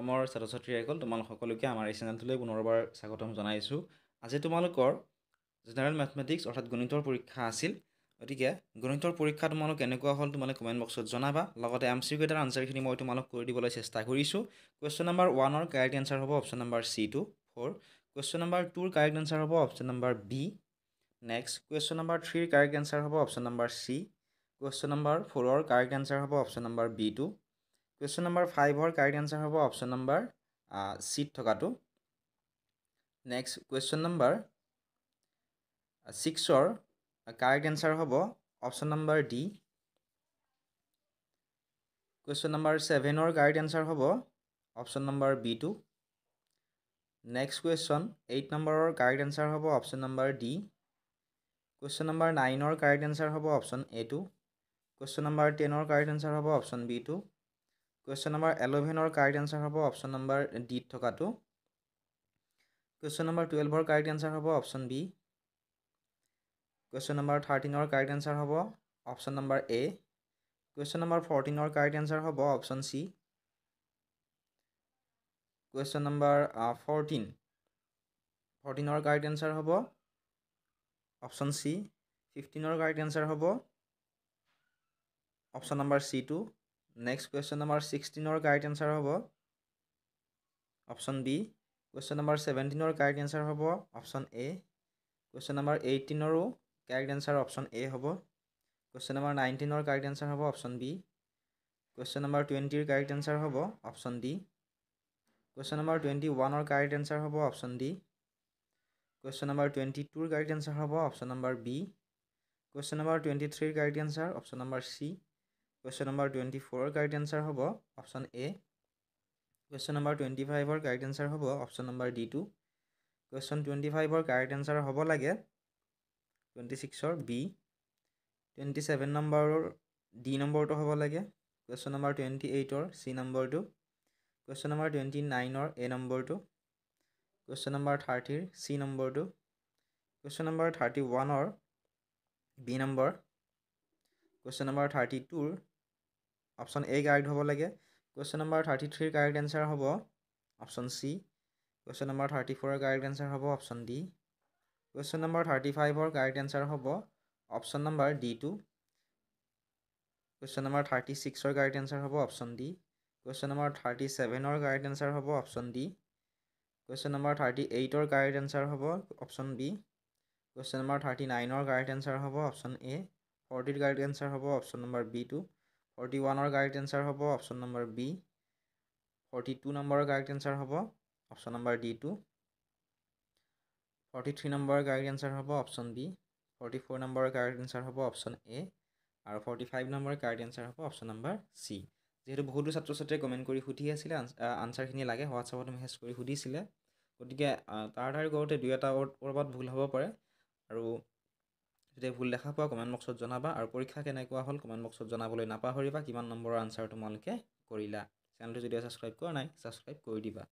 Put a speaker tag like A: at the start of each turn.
A: মৰমৰ ছাত্ৰ ছাত্ৰীসকল তোমালোক সকলোকে আমাৰ এই চেনেলটোলৈ পুনৰবাৰ স্বাগতম জনাইছোঁ। আজি তোমালোকৰ জেনেৰেল মেথমেটিক্স অৰ্থাৎ গণিতৰ পৰীক্ষা আছিল। গতিকে গণিতৰ পৰীক্ষা তোমালোক কেনেকুৱা হ'ল তোমালোকে কমেণ্ট বক্সত জনাবা। লগতে MCQ এটাৰ আনচাৰখিনি মই তোমালোক কৰি দিবলৈ চেষ্টা কৰিছোঁ। কুৱেশ্যন নম্বৰ 1ৰ কাৰেক্ট এনচাৰ হ'ব option number C2 4। Question number 2ৰ কাৰেক্ট এনচাৰ হ'ব option number B। Next question number 3ৰ কাৰেক্ট এনচাৰ হ'ব option number C। Question number 4ৰ কাৰেক্ট এনচাৰ হ'ব option number B2। Question number 5ৰ correct answer হ'ব option number চিত থকাটো। নেক্সট কুৱেশ্যন নম্বৰ 6ৰ কাৰেক্ট এনচাৰ হ'ব option number D। Question number 7ৰ কাৰেক্ট এনচাৰ হ'ব option number B2। Next question 8 নম্বৰৰ কাৰেক্ট এনচাৰ হ'ব option number D। Question number 9ৰ কাৰেক্ট এনচাৰ হ'ব অপশ্যন A2। কুৱেশ্যন নম্বৰ 10ৰ কাৰেক্ট এনচাৰ হ'ব অপশ্যন B2। কুৱেশ্যন নম্বৰ 11ৰ correct answer হ'ব অপশ্যন নম্বৰ D থকাটো। কুৱেশ্যন নম্বৰ 12ৰ কাৰেক্ট এনচাৰ হ'ব অপশ্যন B। কুৱেশ্যন নম্বৰ 13ৰ কাৰেক্ট এনচাৰ হ'ব option number A। Question number 14ৰ কাৰেক্ট এনচাৰ হ'ব অপশ্যন C। কুৱেশ্যন নম্বৰ 14ৰ কাৰেক্ট এনচাৰ হ'ব অপশ্যন C। 15ৰ কাৰেক্ট এনচাৰ হ'ব option number C2। Next question number 16ৰ correct answer হ'ব option B। Question number 17ৰ correct answer হ'ব option A। Question number 18ৰো কাৰেক্ট এনচাৰ অপশ্যন A হ'ব। Question number 19ৰ কাৰেক্ট এনচাৰ হ'ব অপশ্যন B। কুৱেশ্যন নম্বৰ 20ৰ কাৰেক্ট এনচাৰ হ'ব অপশ্যন D। কুৱেশ্যন নম্বৰ 21ৰ কাৰেক্ট এনচাৰ হ'ব অপশ্যন D। কুৱেশ্যন নম্বৰ 22ৰ কাৰেক্ট এনচাৰ হ'ব option number B। Question number 23ৰ correct answer option number C। Question number 24ৰ correct answer হ'ব option A। Question number 25ৰ correct answer হ'ব option number D2। Question 25ৰ correct answer হ'ব লাগে 26ৰ B। 27 নম্বৰৰ D নম্বৰটো হ'ব লাগে। কুৱেশ্যন নম্বৰ 28ৰ C নম্বৰটো। কুৱেশ্যন নম্বৰ 29ৰ A নম্বৰটো। কুৱেশ্যন নম্বৰ 30ৰ C নম্বৰটো। কুৱেশ্যন নম্বৰ 31ৰ B নম্বৰ। কুৱেশ্যন নম্বৰ 32ৰ অপশ্যন A কাৰেক্ট হ'ব লাগে। কুৱেশ্যন নম্বৰ 33ৰ কাৰেক্ট এনচাৰ হ'ব অপশ্যন C। কুৱেশ্যন নম্বৰ 34ৰ কাৰেক্ট এনচাৰ হ'ব অপশ্যন D। কুৱেশ্যন নম্বৰ 35ৰ কাৰেক্ট এনচাৰ হ'ব option number D2। Question number 36ৰ কাৰেক্ট এনচাৰ হ'ব অপশ্যন D। কুৱেশ্যন নম্বৰ 37ৰ কাৰেক্ট এনচাৰ হ'ব অপশ্যন D। কুৱেশ্যন নম্বৰ 38ৰ কাৰেক্ট এনচাৰ হ'ব অপশ্যন B। কুৱেশ্যন নম্বৰ 39ৰ কাৰেক্ট এনচাৰ হ'ব অপশ্যন A। 40ৰ কাৰেক্ট এনচাৰ হ'ব অপশ্যন নম্বৰ B2। 41ৰ কাৰেক্ট এনচাৰ হ'ব অপশ্যন নম্বৰ B। 42 নম্বৰৰ কাৰেক্ট এনচাৰ হ'ব অপশ্যন নম্বৰ D2। 43 নম্বৰৰ কাৰেক্ট এনচাৰ হ'ব অপশ্যন B। 44 নম্বৰৰ কাৰেক্ট এনচাৰ হ'ব অপশ্যন A। আৰু 45 নম্বৰৰ কাৰেক্ট এনচাৰ হ'ব অপশ্যন নম্বৰ C। যিহেতু বহুতো ছাত্ৰ ছাত্ৰীয়ে কমেণ্ট কৰি সুধি আছিলে আনচাৰখিনি লাগে হোৱাটছআপত মেছেজ কৰি সুধিছিলে, গতিকে তাড়াতাড়ি কৰোঁতে দুই এটা ক'ৰবাত ভুল হ'ব পাৰে। আৰু যদি ভুল দেখা পোৱা কমেণ্ট বক্সত জনাবা। আৰু পৰীক্ষা কেনেকুৱা হ'ল কমেণ্ট বক্সত জনাবলৈ নাপাহৰিবা। কিমান নম্বৰৰ আনচাৰ তোমালোকে কৰিলা। চেনেলটো যদি ছাবস্ক্ৰাইব কৰা নাই ছাবস্ক্ৰাইব কৰি দিবা।